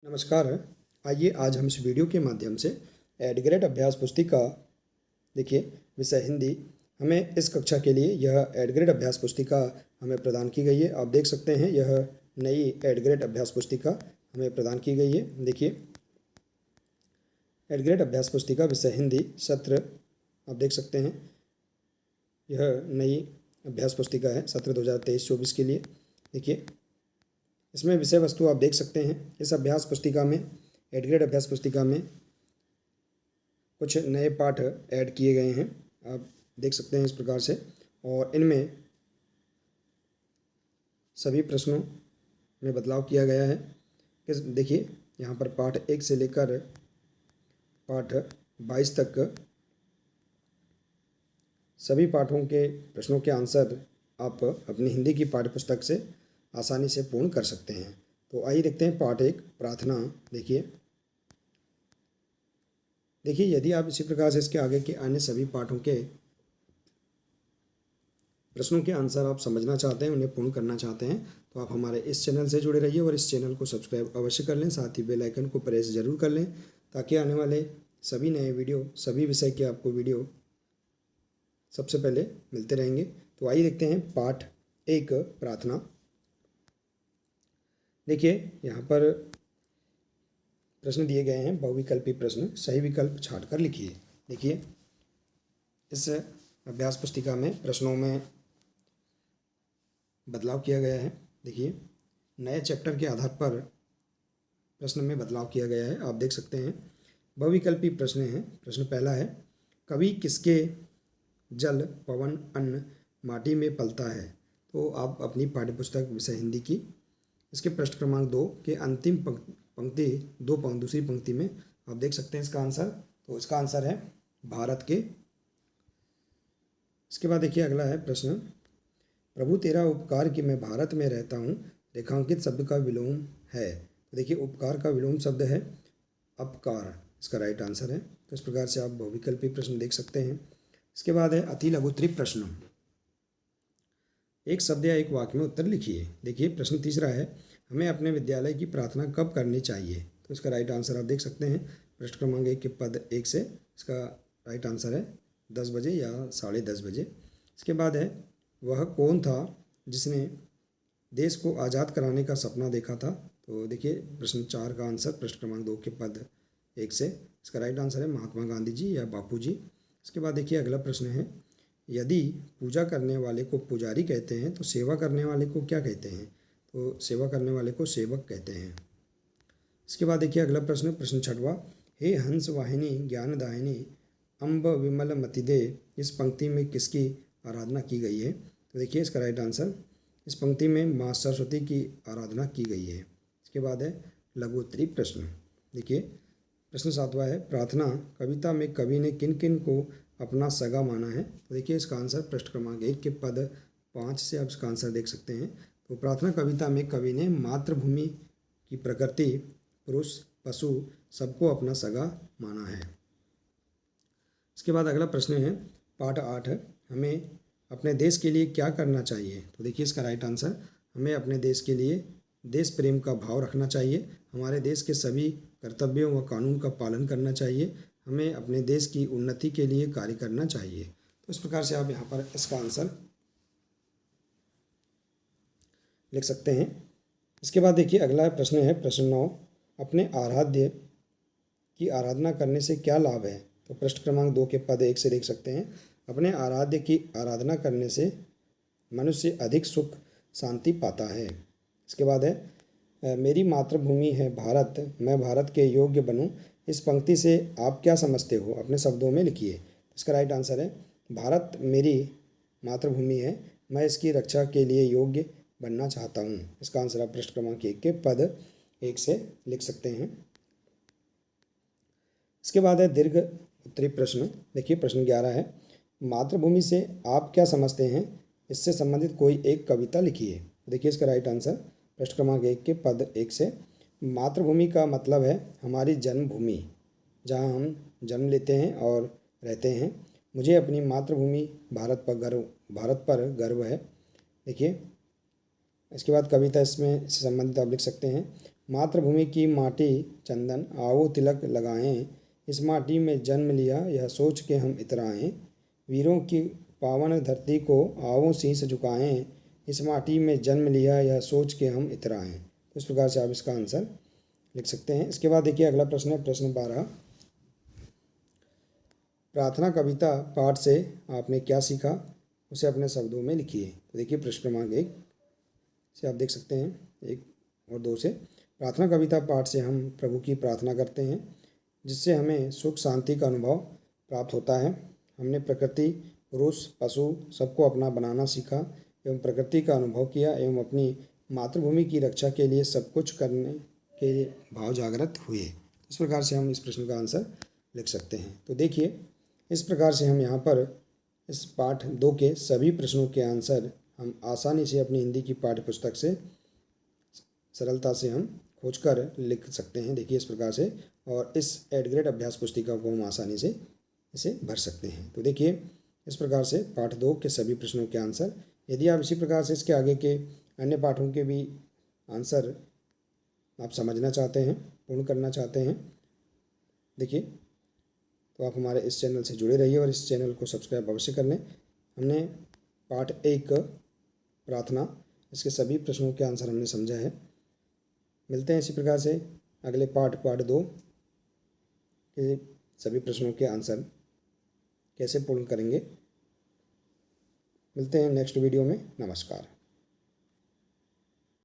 नमस्कार। आइए आज हम इस वीडियो के माध्यम से एडग्रेड अभ्यास पुस्तिका देखिए विषय हिंदी हमें इस कक्षा के लिए यह एडग्रेड अभ्यास पुस्तिका हमें प्रदान की गई है। आप देख सकते हैं यह नई एडग्रेड अभ्यास पुस्तिका हमें प्रदान की गई है। देखिए एडग्रेड अभ्यास पुस्तिका विषय हिंदी सत्र आप देख सकते हैं यह नई अभ्यास पुस्तिका है सत्र 2023-24 के लिए। देखिए इसमें विषय वस्तु आप देख सकते हैं। इस अभ्यास पुस्तिका में एडग्रेड अभ्यास पुस्तिका में कुछ नए पाठ ऐड किए गए हैं, आप देख सकते हैं इस प्रकार से। और इनमें सभी प्रश्नों में बदलाव किया गया है। देखिए यहाँ पर पाठ 1 से लेकर पाठ 22 तक सभी पाठों के प्रश्नों के आंसर आप अपनी हिंदी की पाठ्यपुस्तक से आसानी से पूर्ण कर सकते हैं। तो आइए देखते हैं पाठ 1 प्रार्थना। देखिए यदि आप इसी प्रकार से इसके आगे के अन्य सभी पाठों के प्रश्नों के आंसर आप समझना चाहते हैं, उन्हें पूर्ण करना चाहते हैं, तो आप हमारे इस चैनल से जुड़े रहिए और इस चैनल को सब्सक्राइब अवश्य कर लें। साथ ही बेल आइकन को प्रेस जरूर कर लें ताकि आने वाले सभी नए वीडियो सभी विषय के आपको वीडियो सबसे पहले मिलते रहेंगे। तो आइए देखते हैं पाठ 1 प्रार्थना। देखिए यहाँ पर प्रश्न दिए गए हैं, बहुविकल्पी प्रश्न, सही विकल्प छांटकर लिखिए। देखिए इस अभ्यास पुस्तिका में प्रश्नों में बदलाव किया गया है। देखिए नए चैप्टर के आधार पर प्रश्न में बदलाव किया गया है, आप देख सकते हैं। बहुविकल्पी प्रश्न हैं। प्रश्न पहला है, कवि किसके जल पवन अन्न माटी में पलता है। तो आप अपनी पाठ्यपुस्तक विषय हिंदी की इसके पृष्ठ क्रमांक 2 के अंतिम पंक्ति दूसरी पंक्ति में आप देख सकते हैं इसका आंसर। तो इसका आंसर है भारत के। इसके बाद देखिए अगला है प्रश्न, प्रभु तेरा उपकार कि मैं भारत में रहता हूँ रेखांकित शब्द का विलोम है। तो देखिए उपकार का विलोम शब्द है अपकार, इसका राइट आंसर है। तो इस प्रकार से आप बहुविकल्पी प्रश्न देख सकते हैं। इसके बाद है अति लघुत्तरी प्रश्न, एक शब्द या एक वाक्य में उत्तर लिखिए। देखिए प्रश्न तीसरा है, हमें अपने विद्यालय की प्रार्थना कब करनी चाहिए। तो इसका राइट आंसर आप देख सकते हैं पृष्ठ क्रमांक 1 के पद 1 से। इसका राइट आंसर है 10 बजे या 10:30 बजे। इसके बाद है, वह कौन था जिसने देश को आज़ाद कराने का सपना देखा था। तो देखिए प्रश्न 4 का आंसर पृष्ठ क्रमांक 2 के पद 1 से। इसका राइट आंसर है महात्मा गांधी जी या बापू जी। इसके बाद देखिए अगला प्रश्न है, यदि पूजा करने वाले को पुजारी कहते हैं तो सेवा करने वाले को क्या कहते हैं। तो सेवा करने वाले को सेवक कहते हैं। इसके बाद देखिए अगला प्रश्न, प्रश्न 6वां, हे हंस वाहिनी ज्ञानदायिनी अम्ब विमल मतिदे, इस पंक्ति में किसकी आराधना की गई है। तो देखिए इसका राइट आंसर, इस पंक्ति में माँ सरस्वती की आराधना की गई है। इसके बाद है लघुत्तरी प्रश्न। देखिए प्रश्न 7वां है, प्रार्थना कविता में कवि ने किन किन को अपना सगा माना है। तो देखिए इसका आंसर पृष्ठ क्रमांक 1 के पद 5 से आप इसका आंसर देख सकते हैं। तो प्रार्थना कविता में कवि ने मातृभूमि की प्रकृति, पुरुष, पशु सबको अपना सगा माना है। इसके बाद अगला प्रश्न है पाठ 8, हमें अपने देश के लिए क्या करना चाहिए। तो देखिए इसका राइट आंसर, हमें अपने देश के लिए देश प्रेम का भाव रखना चाहिए, हमारे देश के सभी कर्तव्यों व कानून का पालन करना चाहिए, हमें अपने देश की उन्नति के लिए कार्य करना चाहिए। तो इस प्रकार से आप यहाँ पर इसका आंसर लिख सकते हैं। इसके बाद देखिए अगला प्रश्न है प्रश्न 9, अपने आराध्य की आराधना करने से क्या लाभ है। तो पृष्ठ क्रमांक 2 के पद 1 से देख सकते हैं, अपने आराध्य की आराधना करने से मनुष्य अधिक सुख शांति पाता है। इसके बाद है, मेरी मातृभूमि है भारत, मैं भारत के योग्य बनूं, इस पंक्ति से आप क्या समझते हो, अपने शब्दों में लिखिए। इसका राइट आंसर है, भारत मेरी मातृभूमि है, मैं इसकी रक्षा के लिए योग्य बनना चाहता हूँ। इसका आंसर आप पृष्ठ क्रमांक 1 के पद 1 से लिख सकते हैं। इसके बाद है दीर्घ उत्तरी प्रश्न। देखिए प्रश्न 11 है, मातृभूमि से आप क्या समझते हैं, इससे संबंधित कोई एक कविता लिखिए। देखिए इसका राइट आंसर पृष्ठ क्रमांक 1 के पद 1 से, मातृभूमि का मतलब है हमारी जन्मभूमि, जहाँ हम जन्म लेते हैं और रहते हैं। मुझे अपनी मातृभूमि भारत पर गर्व है। देखिए इसके बाद कविता इसमें इससे संबंधित आप लिख सकते हैं, मातृभूमि की माटी चंदन आओ तिलक लगाएं, इस माटी में जन्म लिया यह सोच के हम इतराएं। वीरों की पावन धरती को आओ शीस झुकाएं, इस माटी में जन्म लिया यह सोच के हम इतराएं। तो इस प्रकार से आप इसका आंसर लिख सकते हैं। इसके बाद देखिए अगला प्रश्न है प्रश्न 12। प्रार्थना कविता पाठ से आपने क्या सीखा, उसे अपने शब्दों में लिखिए। तो देखिए प्रश्न क्रमांक 1 से आप देख सकते हैं 1 और 2 से। प्रार्थना कविता पाठ से हम प्रभु की प्रार्थना करते हैं, जिससे हमें सुख शांति का अनुभव प्राप्त होता है। हमने प्रकृति, पुरुष, पशु सबको अपना बनाना सीखा एवं प्रकृति का अनुभव किया एवं अपनी मातृभूमि की रक्षा के लिए सब कुछ करने के भाव जागृत हुए। इस प्रकार से हम इस प्रश्न का आंसर लिख सकते हैं। तो देखिए इस प्रकार से हम यहाँ पर इस पाठ 2 के सभी प्रश्नों के आंसर हम आसानी से अपनी हिंदी की पाठ्य पुस्तक से सरलता से हम खोजकर लिख सकते हैं। देखिए इस प्रकार से, और इस एड ग्रेड अभ्यास पुस्तिका को हम आसानी से इसे भर सकते हैं। तो देखिए इस प्रकार से पाठ 2 के सभी प्रश्नों के आंसर। यदि आप इसी प्रकार से इसके आगे के अन्य पाठों के भी आंसर आप समझना चाहते हैं, पूर्ण करना चाहते हैं, देखिए तो आप हमारे इस चैनल से जुड़े रहिए और इस चैनल को सब्सक्राइब अवश्य कर लें। हमने पाठ 1 प्रार्थना, इसके सभी प्रश्नों के आंसर हमने समझा है। मिलते हैं इसी प्रकार से अगले पाठ 2 के सभी प्रश्नों के आंसर कैसे पूर्ण करेंगे। मिलते हैं नेक्स्ट वीडियो में। नमस्कार।